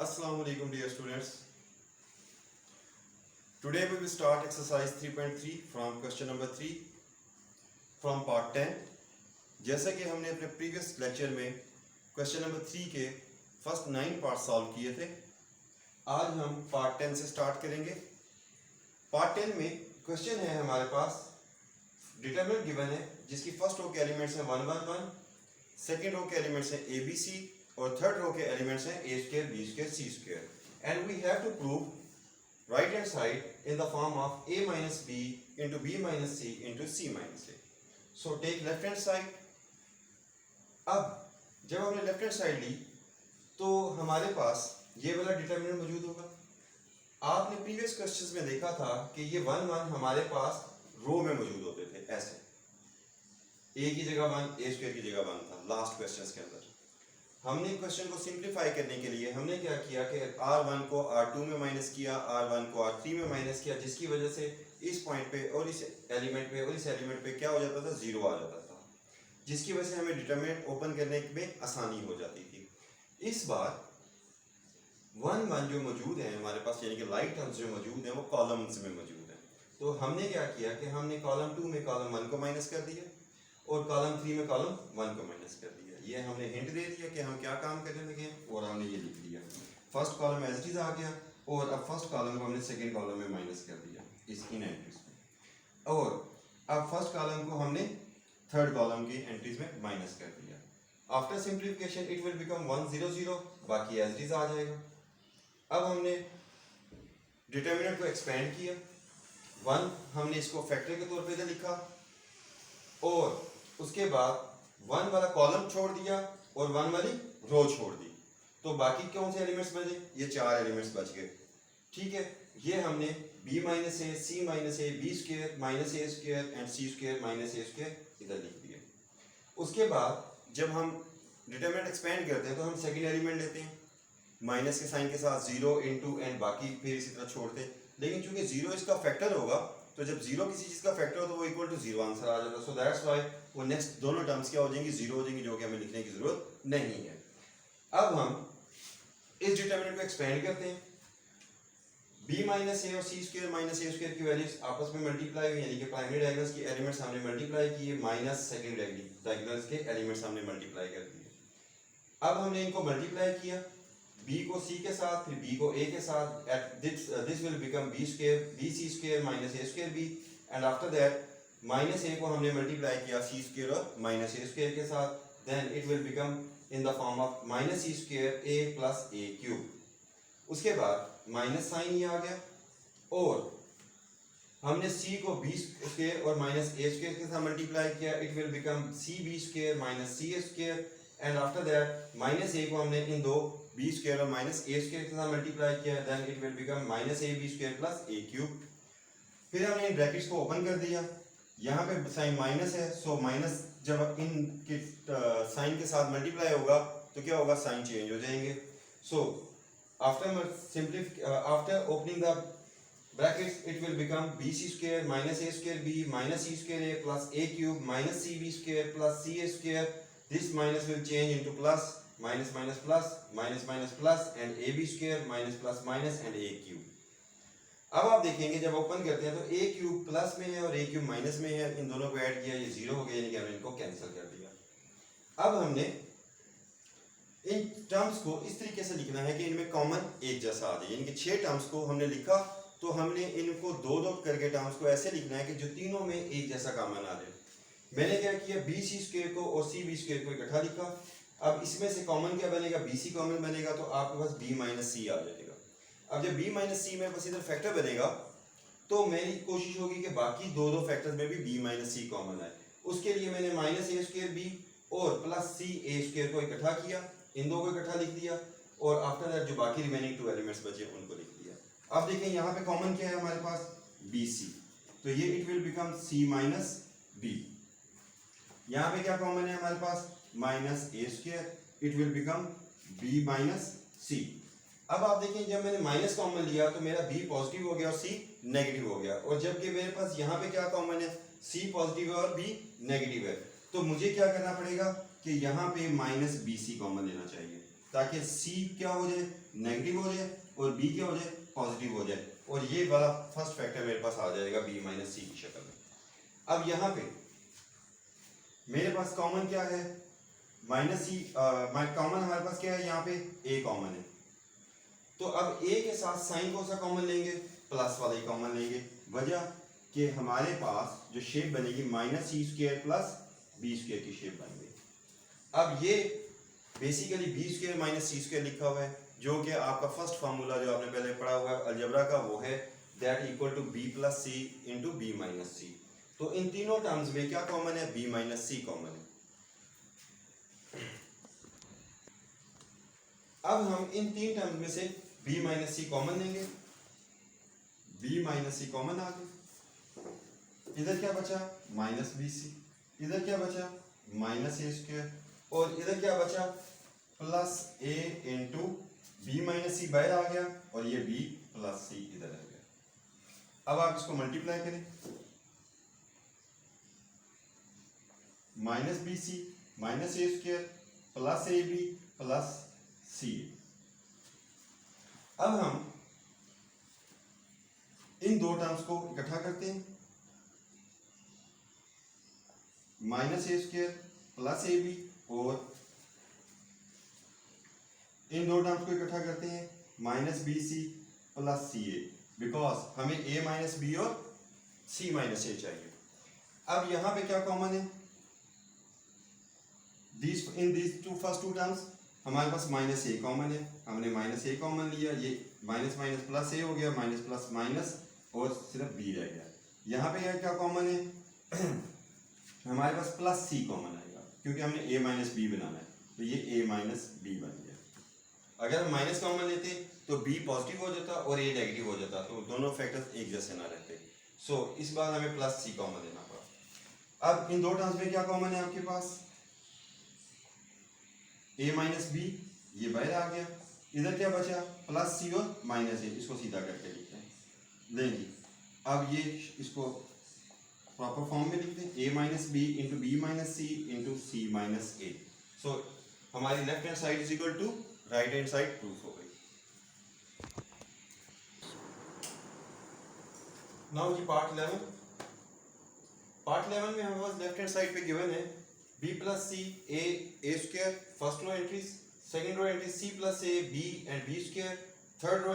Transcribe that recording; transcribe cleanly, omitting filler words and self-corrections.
Assalamu alaikum dear students. Today we will start exercise 3.3 from question number 3 from part 10. जैसा कि हमने अपने previous lecture में question number 3 के फर्स्ट 9 पार्ट सॉल्व किए थे, आज हम पार्ट 10 से स्टार्ट करेंगे। पार्ट 10 में क्वेश्चन है हमारे पास, डिटरमिनेंट गिवन है जिसकी फर्स्ट रो के एलिमेंट्स हैं 1 1 1, सेकेंड रो के एलिमेंट्स हैं ए बी सी और थर्ड रो के एलिमेंट्स हैं A square B square C square, and we have to prove right hand side in the form of a minus b into b minus c into c minus a. So take left hand side. अब जब हमने left hand side ली तो हमारे पास ये वाला determinant मौजूद होगा। आपने प्रीवियस क्वेश्चंस में देखा था कि ये 1 1 हमारे पास रो में मौजूद होते थे, ऐसे a की जगह 1 a स्क्वायर की जगह 1 था लास्ट क्वेश्चंस के अंदर। हमने क्वेश्चन को सिंप्लीफाई करने के लिए हमने क्या किया कि r1 को r2 में माइनस किया, r1 को r3 में माइनस किया, जिसकी वजह से इस पॉइंट पे और इस एलिमेंट पे और इस एलिमेंट पे क्या हो जाता था, जीरो आ जाता था, जिसकी वजह से हमें डिटरमिनेंट ओपन करने में आसानी हो जाती थी। इस बार 1 1 जो मौजूद है हमारे पास, यानी कि लाइट टर्म्स जो मौजूद हैं वो कॉलम्स में मौजूद है। तो हमने क्या किया कि हमने कॉलम 2 में कॉलम 1 को माइनस कर दिया और कॉलम 3 में कॉलम 1 को माइनस कर दिया। ये हमने हिंट दे दिया कि हम क्या काम करने लगे और हमने ये लिख दिया। First column as it is आ गया और अब फर्स्ट कॉलम को हमने सेकंड कॉलम में माइनस कर दिया इस इन एंट्रीज में, और अब फर्स्ट कॉलम को हमने थर्ड कॉलम की एंट्रीज में माइनस कर दिया। After simplification it will become 1 0 0, बाकी एज इट इज आ जाएगा। अब हमने डिटरमिनेंट को एक्सपेंड किया, 1 हमने इसको फैक्टर के तौर पे लिखा और उसके बाद 1 वाला कॉलम छोड़ दिया और 1 वाली रो छोड़ दी, तो बाकी कौन से एलिमेंट्स बचे, ये 4 एलिमेंट्स बच गए। ठीक है, ये हमने b minus A C minus A B square minus A square and C square minus A square इधर लिख दिए। उसके बाद जब हम डिटरमिनेंट एक्सपेंड करते हैं तो हम सेकंड एलिमेंट लेते हैं माइनस के साइन के साथ 0 इंटू एंड बाकी फिर इसी तरह छोड़ते हैं, लेकिन चूंकि 0 इसका फैक्टर होगा तो जब 0 किसी चीज का फैक्टर हो तो वो इक्वल टू 0 आंसर आ जाता है। सो दैट्स व्हाई वो नेक्स्ट दोनों टर्म्स क्या हो जाएंगी, 0 हो जाएंगी, जो कि हमें लिखने की जरूरत नहीं है। अब हम इस डिटरमिनेंट को एक्सपेंड करते हैं, b माइनस ए और सी स्क्वायर माइनस ए स्क्वायर की वैल्यूज आपस में मल्टीप्लाई हुई, यानी कि प्राइमरी डायगोनल्स के एलिमेंट्स हमने मल्टीप्लाई किए माइनस सेकंडरी डायगोनल्स के एलिमेंट्स हमने मल्टीप्लाई कर दिए। अब हमने इनको मल्टीप्लाई किया, b को c के साथ फिर b को a के साथ, this will become b square bc square minus a square b, and after that minus a को हमने मल्टीप्लाई किया c स्क्वायर और माइनस a स्क्वायर के साथ, then it will become in the form of minus c square a plus a cube. उसके बाद minus sign ये आ गया और हमने c को b स्क्वायर और माइनस a स्क्वायर के साथ मल्टीप्लाई किया, it will become cb square minus c square, and after that minus a को हमने इन दो b स्क्वायर और माइनस a स्क्वायर के साथ मल्टीप्लाई किया, then it will become minus ab square plus a cube. फिर हमने इन ब्रैकेट्स को ओपन कर दिया, यहाँ पे साइन माइनस है, सो माइनस जब इन के साइन के साथ मल्टीप्लाई होगा तो क्या होगा, साइन चेंज हो जाएंगे। So after opening the brackets it will become bc square minus a square b minus c square a plus a cube minus cb square plus c square, this minus will change into plus minus minus plus minus minus plus and ab square minus plus minus and a cube. अब आप देखेंगे जब open करते हैं तो a cube plus में है और a क्यूब माइनस में है, इन दोनों को ऐड किया ये 0 हो गया, यानी कि हमने इनको कैंसिल कर दिया। अब हमने इन टर्म्स को इस तरीके से लिखना है कि इनमें कॉमन एक जैसा आ जाए, यानी कि 6 टर्म्स को हमने लिखा तो हमने इनको दो दो करके टर्म्स को ऐसे लिखना है कि जो तीनों में एक जैसा कॉमन आ जाए। मैंने क्या किया, bc स्क्वायर को और cb स्क्वायर को इकट्ठा लिखा। अब इसमें से कॉमन क्या बनेगा, bc कॉमन बनेगा तो आपके पास b माइनस सी आ जाएगा। अब जब b माइनस सी में बस इधर फैक्टर बनेगा तो मेरी कोशिश होगी कि बाकी दो दो फैक्टर्स में भी b माइनस सी कॉमन आए। उसके लिए मैंने माइनस ए स्क्वायर b और प्लस सी ए स्क्वायर को इकट्ठा किया, इन दो को इकट्ठा लिख दिया और आफ्टर दैट जो बाकी रिमेनिंग 2 एलिमेंट्स बचे उनको लिख दिया। अब देखें यहाँ पे कॉमन क्या है हमारे पास, bc, तो ये it will become c minus b। यहाँ पे क्या कॉमन है हमारे पास, minus A square, it will become b minus C. अब आप देखें जब मैंने माइनस कॉमन लिया तो मेरा b पॉजिटिव हो गया और c नेगेटिव हो गया, और जबकि मेरे पास यहाँ पे क्या कॉमन है, c पॉजिटिव है और b नेगेटिव है, तो मुझे क्या करना पड़ेगा कि यहाँ पे माइनस bc कॉमन लेना चाहिए ताकि c क्या हो जाए, नेगेटिव हो जाए और बी क्या हो जाए, पॉजिटिव हो जाए, और ये वाला फर्स्ट फैक्टर मेरे पास आ जाएगा बी माइनस सी की शक्ल में। अब यहाँ पे मेरे पास कॉमन क्या है, माइनस सी, कॉमन हमारे पास क्या है, यहाँ पे ए कॉमन है। तो अब ए के साथ साइन कौन सा कॉमन लेंगे, प्लस वाला ही कॉमन लेंगे। वजह कि हमारे पास जो शेप बनेगी माइनस सी स्क्वायर प्लस बी स्क्वायर की शेप बन गई। अब ये बेसिकली बी स्क्वायर माइनस सी स्क्वायर लिखा हुआ है, जो कि आपका फर्स्ट फार्मूला जो आपने पहले पढ़ा हुआ है अलजेब्रा का, वो है that equal to B plus C into B minus C. तो इन तीनों टर्म्स में क्या कॉमन है, बी माइनस सी कॉमन है। अब हम इन तीन टर्म्स में से b माइनस सी कॉमन लेंगे, b माइनस सी कॉमन आ गया। इधर क्या बचा, माइनस बी सी, इधर क्या बचा, माइनस ए स्क्वायर, और इधर क्या बचा, प्लस ए इंटू बी माइनस सी बाहर आ गया, और ये b प्लस सी इधर आ गया। अब आप इसको मल्टीप्लाई करें, minus B C minus A square plus A B plus C. अब हम इन दो टर्म्स को इकट्ठा करते हैं, minus A square plus A B, और इन दो टर्म्स को इकट्ठा करते हैं minus B C plus C A, because हमें ए माइनस बी और सी माइनस ए चाहिए। अब यहां पे क्या कॉमन है, in these two first two terms हमारे पास माइनस ए कॉमन है, हमने माइनस ए कॉमन लिया, ये माइनस माइनस प्लस ए हो गया, माइनस प्लस माइनस, और सिर्फ बी रह गया। यहाँ पे क्या कॉमन है हमारे पास प्लस सी कॉमन आएगा, क्योंकि हमने ए माइनस बी बनाना है, तो ये ए माइनस बी बन गया। अगर हम माइनस कॉमन लेते तो बी पॉजिटिव हो जाता और ए नेगेटिव हो जाता, तो दोनों फैक्टर्स एक जैसे ना रहते। सो इस बार हमें प्लस सी कॉमन लेना पड़ा। अब इन दो टर्म्स में क्या कॉमन है आपके पास, ए माइनस बी, ये बाहर आ गया, इधर क्या बचा, प्लस सी और माइनस ए, इसको सीधा करके लिखते हैं लेंगे। अब ये इसको प्रॉपर फॉर्म में लिखते हैं, A minus B into B minus C into C minus A. So हमारी left hand side is equal to right hand side proof हो गई। नाउ जी पार्ट 11। पार्ट 11 में हमारे पास लेफ्ट हैंड साइड पे गिवन है b plus C A square, first row entries, second row entry c plus A B and B square, third row